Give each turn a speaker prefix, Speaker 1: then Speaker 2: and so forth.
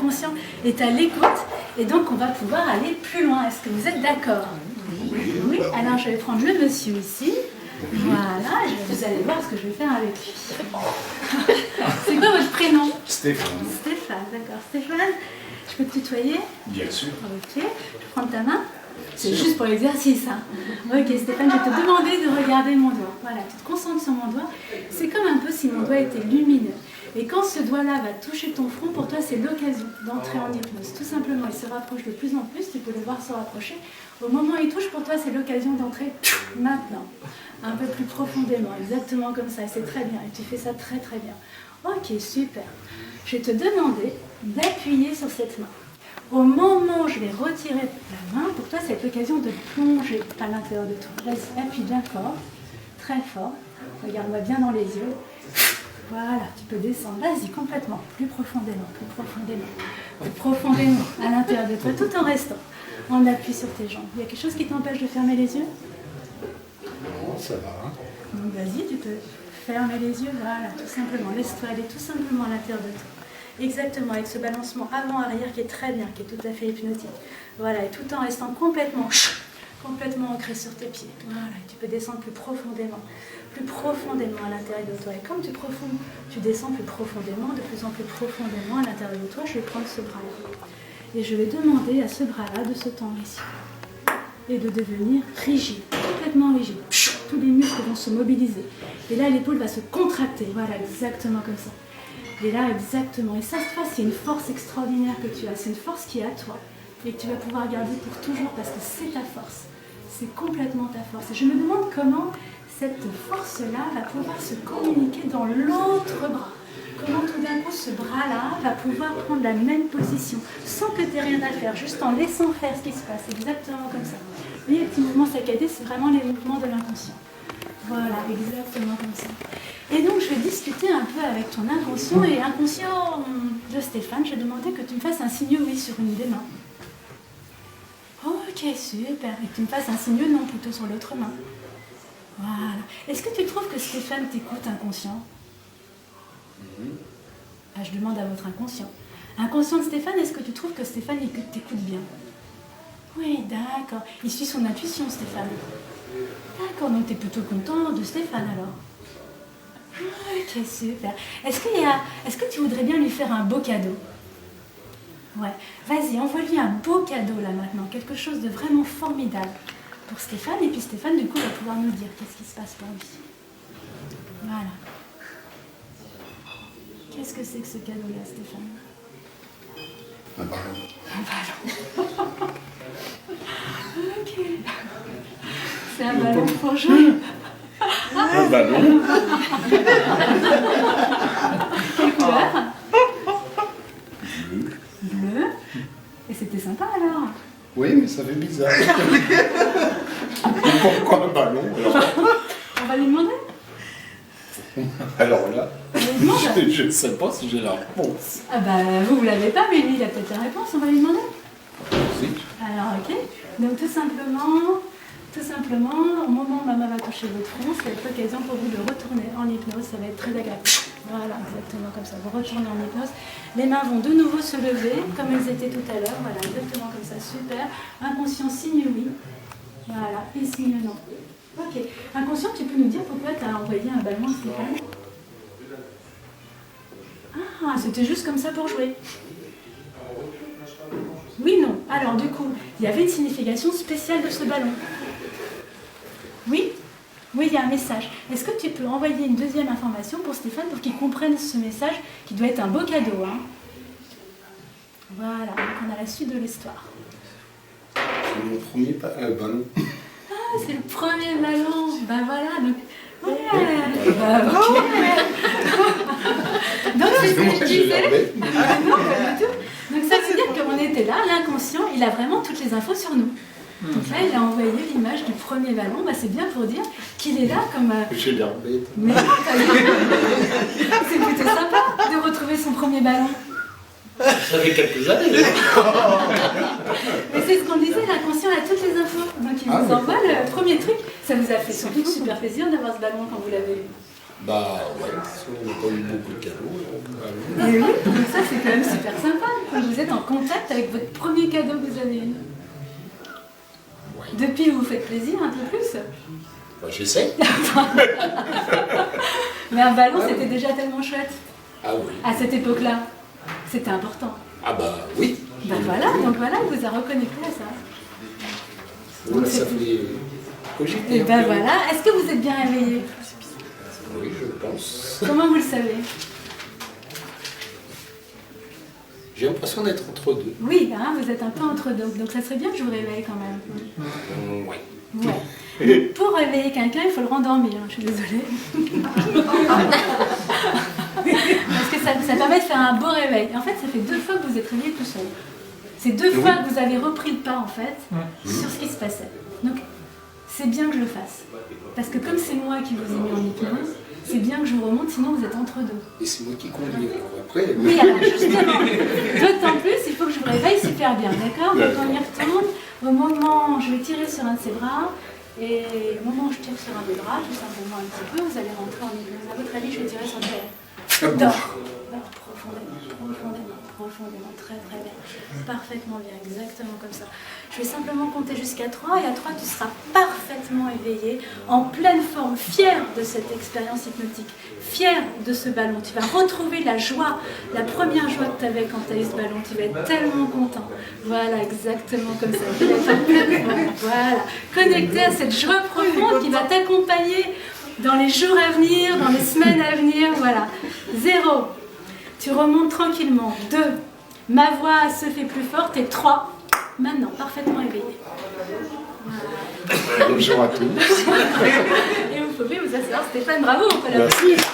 Speaker 1: l'inconscient est à l'écoute et donc on va pouvoir aller plus loin. Est-ce que vous êtes d'accord? Oui. Alors je vais prendre le monsieur ici. Voilà, vous allez voir ce que je vais faire avec lui. C'est quoi votre prénom?
Speaker 2: Stéphane.
Speaker 1: Stéphane, d'accord. Stéphane, je peux te tutoyer?
Speaker 2: Bien sûr.
Speaker 1: Ok, je vais prendre ta main. C'est juste pour l'exercice. Hein. Ok Stéphane, je vais te demander de regarder mon doigt. Voilà, tu te concentres sur mon doigt. C'est comme un peu si mon doigt était lumineux. Et quand ce doigt-là va toucher ton front, pour toi c'est l'occasion d'entrer en hypnose. Tout simplement, il se rapproche de plus en plus, tu peux le voir se rapprocher. Au moment où il touche, pour toi c'est l'occasion d'entrer maintenant. Un peu plus profondément, exactement comme ça. Et c'est très bien, et tu fais ça très très bien. Ok, super. Je vais te demander d'appuyer sur cette main. Au moment où je vais retirer la main, pour toi, c'est l'occasion de plonger à l'intérieur de toi. Vas-y, appuie bien fort, très fort. Regarde-moi bien dans les yeux. Voilà, tu peux descendre. Vas-y, complètement, plus profondément, à l'intérieur de toi, tout en restant. On appuie sur tes jambes. Il y a quelque chose qui t'empêche de fermer les yeux?
Speaker 2: Non, ça va.
Speaker 1: Donc vas-y, tu peux fermer les yeux. Voilà, tout simplement. Laisse-toi aller tout simplement à l'intérieur de toi. Exactement, avec ce balancement avant-arrière qui est très bien, qui est tout à fait hypnotique. Voilà, et tout en restant complètement ancré sur tes pieds. Voilà, et tu peux descendre plus profondément à l'intérieur de toi. Et comme tu descends plus profondément, de plus en plus profondément à l'intérieur de toi, je vais prendre ce bras-là. Et je vais demander à ce bras-là de se tendre ici. Et de devenir rigide, complètement rigide. Tous les muscles vont se mobiliser. Et là, l'épaule va se contracter. Voilà, exactement comme ça. Et là, exactement. Et ça, c'est une force extraordinaire que tu as. C'est une force qui est à toi. Et que tu vas pouvoir garder pour toujours parce que c'est ta force. C'est complètement ta force. Et je me demande comment cette force-là va pouvoir se communiquer dans l'autre bras. Comment tout d'un coup, ce bras-là va pouvoir prendre la même position sans que tu aies rien à faire, juste en laissant faire ce qui se passe. Exactement comme ça. Vous voyez, les petits mouvements saccadés, c'est vraiment les mouvements de l'inconscient. Voilà, exactement comme ça. Et donc, je vais discuter un peu avec ton inconscient et inconscient de Stéphane. Je vais demander que tu me fasses un signe oui sur une des mains. Ok, super. Et que tu me fasses un signe non plutôt sur l'autre main. Voilà. Est-ce que tu trouves que Stéphane t'écoute inconscient? Je demande à votre inconscient. Inconscient de Stéphane, est-ce que tu trouves que Stéphane t'écoute bien? Oui, d'accord. Il suit son intuition, Stéphane. D'accord, donc tu es plutôt content de Stéphane alors. Ok, super. Est-ce que tu voudrais bien lui faire un beau cadeau? Ouais. Vas-y, envoie-lui un beau cadeau là maintenant, quelque chose de vraiment formidable pour Stéphane. Et puis Stéphane, du coup, va pouvoir nous dire qu'est-ce qui se passe pour lui. Voilà. Qu'est-ce que c'est que ce cadeau-là, Stéphane?
Speaker 2: Un ballon.
Speaker 1: Un ballon. Ok. C'est un ballon pour jouer.
Speaker 2: Un ballon.
Speaker 1: Quelle couleur?
Speaker 2: Bleu.
Speaker 1: Bleu. Et c'était sympa alors?
Speaker 2: Oui, mais ça fait bizarre. Pourquoi un ballon alors?
Speaker 1: On va lui demander?
Speaker 2: Alors là,
Speaker 1: On lui demande?
Speaker 2: je ne sais pas si j'ai la réponse.
Speaker 1: Ah bah vous l'avez pas, mais lui il a peut-être la réponse, on va lui demander.
Speaker 2: Si.
Speaker 1: Alors ok, donc tout simplement, au moment où maman va toucher votre front, ça va être l'occasion pour vous de retourner en hypnose, ça va être très agréable. Voilà, exactement comme ça, vous retournez en hypnose. Les mains vont de nouveau se lever, comme elles étaient tout à l'heure, voilà, exactement comme ça, super. Inconscient, signe oui, voilà, et signe non. Ok, inconscient, tu peux nous dire pourquoi tu as envoyé un ballon à Stéphane? Ah, c'était juste comme ça pour jouer. Oui, non. Alors du coup, il y avait une signification spéciale de ce ballon. Oui? Oui, il y a un message. Est-ce que tu peux envoyer une deuxième information pour Stéphane pour qu'il comprenne ce message qui doit être un beau cadeau, hein? Voilà, donc on a la suite de l'histoire.
Speaker 2: C'est mon premier ballon.
Speaker 1: Ah, c'est le premier ballon. Ben voilà, donc... Ouais, bah, ok. Donc c'est ce que je disais. Ah, non, pas du tout. Donc ça veut dire qu'on était là, l'inconscient, il a vraiment toutes les infos sur nous. Donc là, il a envoyé l'image du premier ballon. Bah, c'est bien pour dire qu'il est là comme...
Speaker 2: J'ai l'air bête.
Speaker 1: Mais non, c'est plutôt sympa de retrouver son premier ballon.
Speaker 3: Ça fait quelques années.
Speaker 1: Mais c'est ce qu'on disait, l'inconscient a toutes les infos. Donc il vous envoie le premier truc. Ça vous a fait sans doute super plaisir d'avoir ce ballon quand vous l'avez eu.
Speaker 2: Bah ouais, on n'a pas eu beaucoup de cadeaux.
Speaker 1: Et oui, donc ça c'est quand même super sympa. Quand vous vous êtes en contact avec votre premier cadeau que vous avez eu.
Speaker 2: Ouais.
Speaker 1: Depuis, vous vous faites plaisir un peu plus.
Speaker 2: Bah, j'essaie.
Speaker 1: Mais un ballon, c'était déjà tellement chouette.
Speaker 2: Ah oui.
Speaker 1: À cette époque-là, c'était important.
Speaker 2: Ah bah oui.
Speaker 1: Ben voilà, donc voilà, il vous a reconnecté à ça.
Speaker 2: Voilà, ça fait cogiter.
Speaker 1: Et
Speaker 2: un
Speaker 1: ben
Speaker 2: peu.
Speaker 1: voilà, est-ce que vous êtes bien réveillé?
Speaker 2: Oui, je pense.
Speaker 1: Comment vous le savez?
Speaker 2: J'ai l'impression d'être entre deux.
Speaker 1: Oui, hein, vous êtes un peu entre deux, donc ça serait bien que je vous réveille quand même.
Speaker 2: Ouais.
Speaker 1: Ouais. Pour réveiller quelqu'un, il faut le rendormir, hein, je suis désolée. Parce que ça permet de faire un beau réveil. En fait, ça fait 2 fois que vous êtes réveillé tout seul. C'est 2 fois que vous avez repris le pas, en fait, sur ce qui se passait. Donc, c'est bien que je le fasse. Parce que comme c'est moi qui vous ai mis en hypnose, c'est bien que je vous remonte, sinon vous êtes entre deux.
Speaker 2: Et c'est moi qui conduis. Alors après.
Speaker 1: Oui, alors justement, d'autant plus, il faut que je vous réveille super bien, d'accord? Donc on y retourne. Au moment où je vais tirer sur un de ses bras, et au moment où je tire sur un des bras, tout simplement un petit peu, vous allez rentrer en hypnose. À votre avis, je vais tirer sur lequel? Dors. Dors profondément, profondément, profondément, très très bien. Parfaitement bien, exactement comme ça. Je vais simplement compter jusqu'à 3, et à 3, tu seras parfaitement éveillé, en pleine forme, fier de cette expérience hypnotique, fier de ce ballon. Tu vas retrouver la joie, la première joie que tu avais quand tu as eu ce ballon. Tu vas être tellement content. Voilà, exactement comme ça. Tu vas être en pleine forme. Voilà, connecté à cette joie profonde qui va t'accompagner dans les jours à venir, dans les semaines à venir. Voilà. 0. Tu remontes tranquillement. 2. Ma voix se fait plus forte. Et 3. Maintenant, parfaitement éveillé. Voilà.
Speaker 2: Bonjour à tous.
Speaker 1: Et vous pouvez vous asseoir. Stéphane, bravo, on peut l'applaudir.
Speaker 2: Merci.